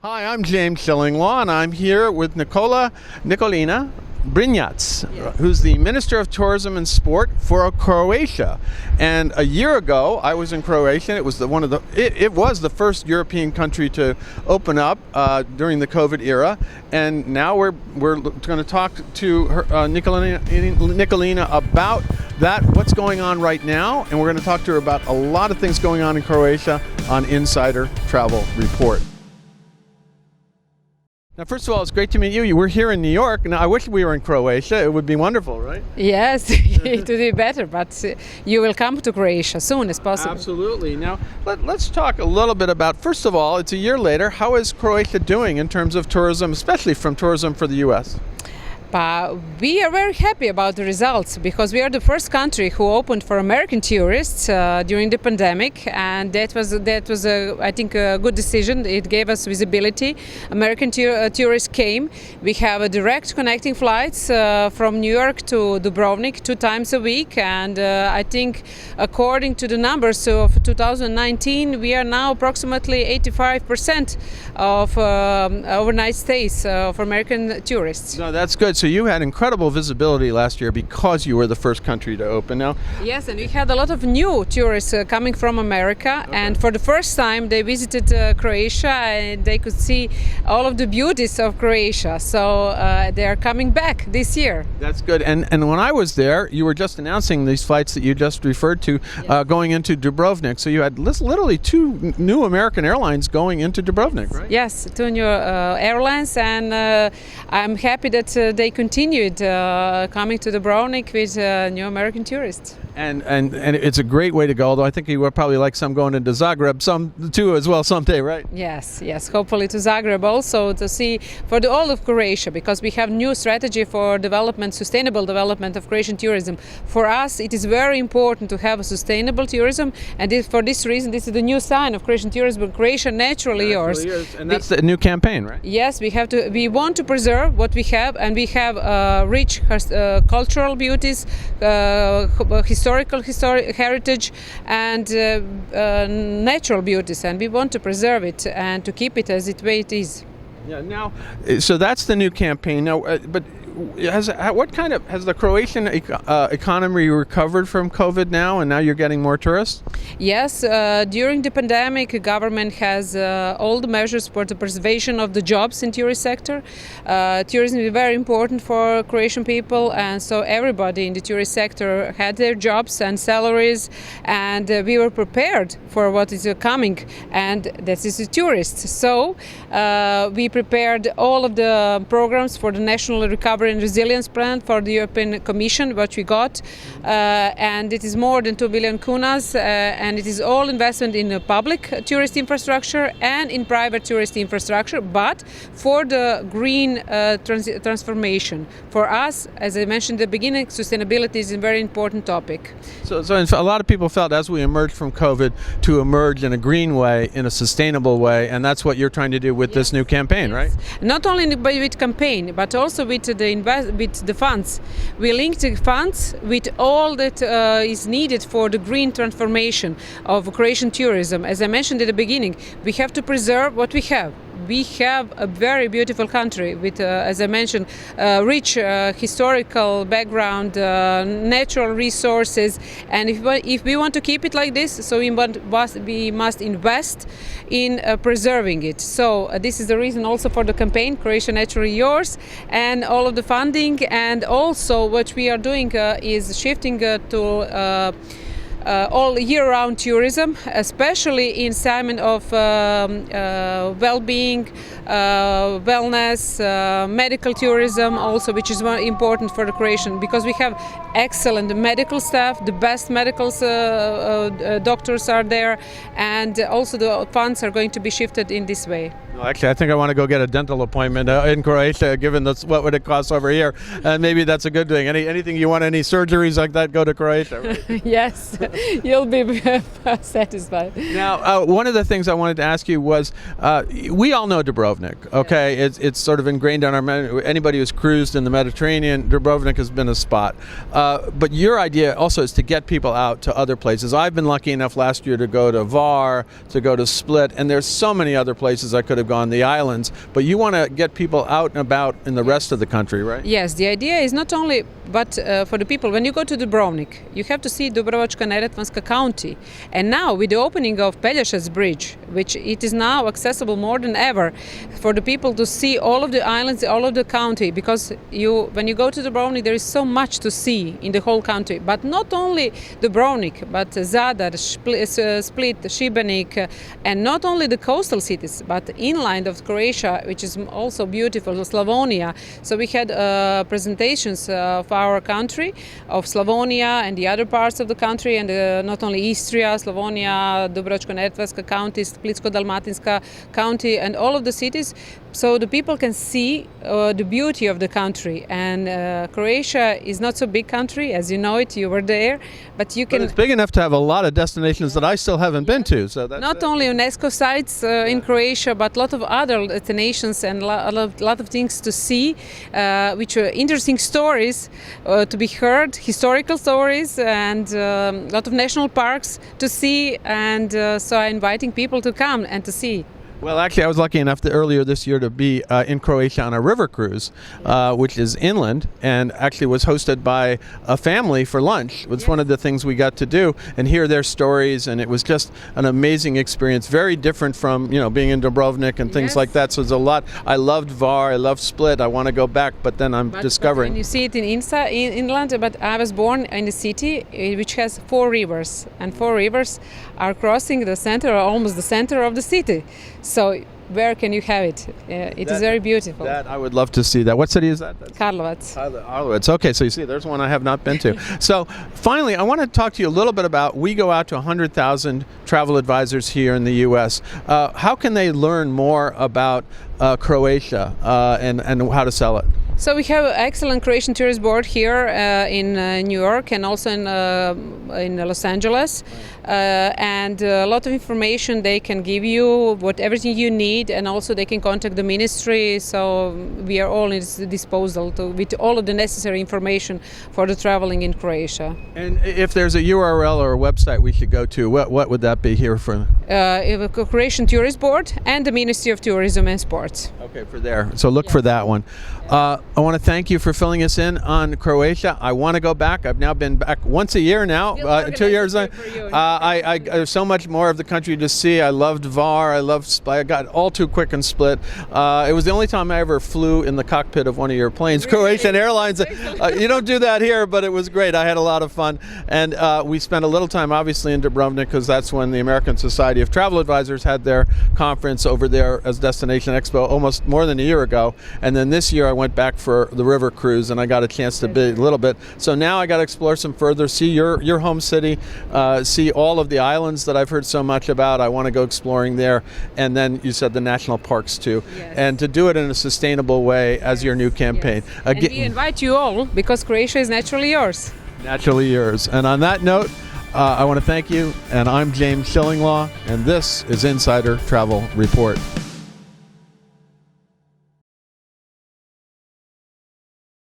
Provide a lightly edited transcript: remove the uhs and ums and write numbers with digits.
Hi, I'm James Schillinglaw, and I'm here with Nikolina Brynjac, who's the Minister of Tourism and Sport for Croatia. And a year ago, I was in Croatia. It was the first European country to open up during the COVID era. And now we're going to talk to her, Nikolina about that, what's going on right now, and we're going to talk to her about a lot of things going on in Croatia on Insider Travel Report. Now, first of all, it's great to meet you. We're here in New York. Now, I wish we were in Croatia. It would be wonderful, right? Yes, it would be better, but you will come to Croatia as soon as possible. Absolutely. Now, let's talk a little bit about, first of all, it's a year later. How is Croatia doing in terms of tourism, especially from tourism for the U.S.? We are very happy about the results because we are the first country who opened for American tourists during the pandemic, and that was I think a good decision. It gave us visibility. American tourists came. We have a direct connecting flights from New York to Dubrovnik 2 times a week, and I think according to the numbers of 2019, we are now approximately 85% of overnight stays for American tourists. No, that's good. So you had incredible visibility last year because you were the first country to open. Now, yes, and we had a lot of new tourists coming from America, and for the first time they visited Croatia and they could see all of the beauties of Croatia. So they are coming back this year. That's good. And when I was there, you were just announcing these flights that you just referred to going into Dubrovnik. So you had literally 2 new American airlines going into Dubrovnik, right? Yes, 2 new airlines, and I'm happy that they continued coming to Dubrovnik with new American tourists. And it's a great way to go, although I think you would probably like some going into Zagreb, some too as well someday, right? Yes, hopefully to Zagreb also to see for the all of Croatia, because we have new strategy for development, sustainable development of Croatian tourism. For us, it is very important to have a sustainable tourism, and for this reason, this is the new sign of Croatian tourism, Croatia naturally yours. And that's the new campaign, right? Yes, we want to preserve what we have, and we have rich cultural beauties, historical heritage, and natural beauties, and we want to preserve it and to keep it as the way it is. Yeah. Now, so that's the new campaign. Now, but has the Croatian economy recovered from COVID now, and now you're getting more tourists? Yes, during the pandemic, the government has all the measures for the preservation of the jobs in tourist sector. Tourism is very important for Croatian people, and so everybody in the tourist sector had their jobs and salaries, and we were prepared for what is coming, and that is the tourists. So we prepared all of the programs for the National Recovery and Resilience Plan for the European Commission, what we got, and it is more than 2 billion kunas, and it is all investment in the public tourist infrastructure and in private tourist infrastructure, but for the green transformation. For us, as I mentioned at the beginning, sustainability is a very important topic. So a lot of people felt as we emerged from COVID to emerge in a green way, in a sustainable way, and that's what you're trying to do with this new campaign, right? Not only with campaign, but also with the funds. We linked the funds with all that is needed for the green transformation of Croatian tourism. As I mentioned at the beginning, we have to preserve what we have. We have a very beautiful country with, as I mentioned, rich historical background, natural resources, and if we want to keep it like this, so we must invest in preserving it. So this is the reason also for the campaign, Croatia Naturally Yours, and all of the funding, and also what we are doing is shifting to all year-round tourism, especially in segment of well-being, wellness, medical tourism also, which is very important for the Croatian, because we have excellent medical staff, the best medical doctors are there, and also the funds are going to be shifted in this way. Actually, I think I want to go get a dental appointment in Croatia, given what would it cost over here, and maybe that's a good thing. Anything you want, any surgeries like that, go to Croatia. Right? Yes, you'll be satisfied. Now, one of the things I wanted to ask you was, we all know Dubrovnik, okay? Yeah. It's sort of ingrained on our memory. Anybody who's cruised in the Mediterranean, Dubrovnik has been a spot. But your idea also is to get people out to other places. I've been lucky enough last year to go to Var, to go to Split, and there's so many other places I could have gone, the islands, but you want to get people out and about in the rest of the country, right? Yes, the idea is not only, but for the people, when you go to Dubrovnik, you have to see Dubrovačko-Neretvanska County. And now with the opening of Pelješac Bridge, which it is now accessible more than ever for the people to see all of the islands, all of the county, because when you go to Dubrovnik, there is so much to see in the whole country. But not only Dubrovnik, but Zadar, Split, Šibenik, and not only the coastal cities, but inland of Croatia, which is also beautiful, Slavonia. So we had presentations of our country, of Slavonia and the other parts of the country, and not only Istria, Slavonia, Dubrovačko-Neretvanska County, Splitsko-Dalmatinska County, and all of the cities, so the people can see the beauty of the country. And Croatia is not so big country, as you know it, you were there, but you can... But it's big enough to have a lot of destinations that I still haven't been to. So that's not only UNESCO sites in Croatia, but a lot of other destinations and a lot of things to see, which are interesting stories to be heard, historical stories, and a lot of national parks to see. And so I'm inviting people to come and to see. Well, actually, I was lucky enough earlier this year to be in Croatia on a river cruise, which is inland, and actually was hosted by a family for lunch. It was one of the things we got to do and hear their stories, and it was just an amazing experience. Very different from being in Dubrovnik and things like that. So there's a lot. I loved Var, I loved Split. I want to go back, but then I'm discovering. But when you see it in inland, but I was born in a city which has 4 rivers, and 4 rivers are crossing the center, or almost the center of the city. So where can you have it? It is very beautiful. That I would love to see that. What city is that? Karlovac. Karlovac. Okay, so you see, there's one I have not been to. So finally, I want to talk to you a little bit about, we go out to 100,000 travel advisors here in the U.S. How can they learn more about Croatia and how to sell it? So we have an excellent Croatian Tourist Board here in New York and also in Los Angeles, and a lot of information they can give you, everything you need, and also they can contact the ministry. So we are all at disposal with all of the necessary information for the traveling in Croatia. And if there's a URL or a website we should go to, what would that be here for? Croatian Tourist Board and the Ministry of Tourism and Sports. Okay, for there. So look for that one. I want to thank you for filling us in on Croatia. I want to go back. I've now been back once a year now, 2 years. There's so much more of the country to see. I loved Var. I got all too quick and Split. It was the only time I ever flew in the cockpit of one of your planes, really? Croatian Airlines. You don't do that here, but it was great. I had a lot of fun. And we spent a little time, obviously, in Dubrovnik, because that's when the American Society of Travel Advisors had their conference over there as Destination Expo almost more than a year ago. And then this year I went back for the river cruise, and I got a chance to be a little bit. So now I got to explore some further, see your home city, see all of the islands that I've heard so much about. I want to go exploring there, and then you said the national parks too, and to do it in a sustainable way as your new campaign. And we invite you all, because Croatia is naturally yours. Naturally yours. And on that note, I want to thank you, and I'm James Shillinglaw, and this is Insider Travel Report.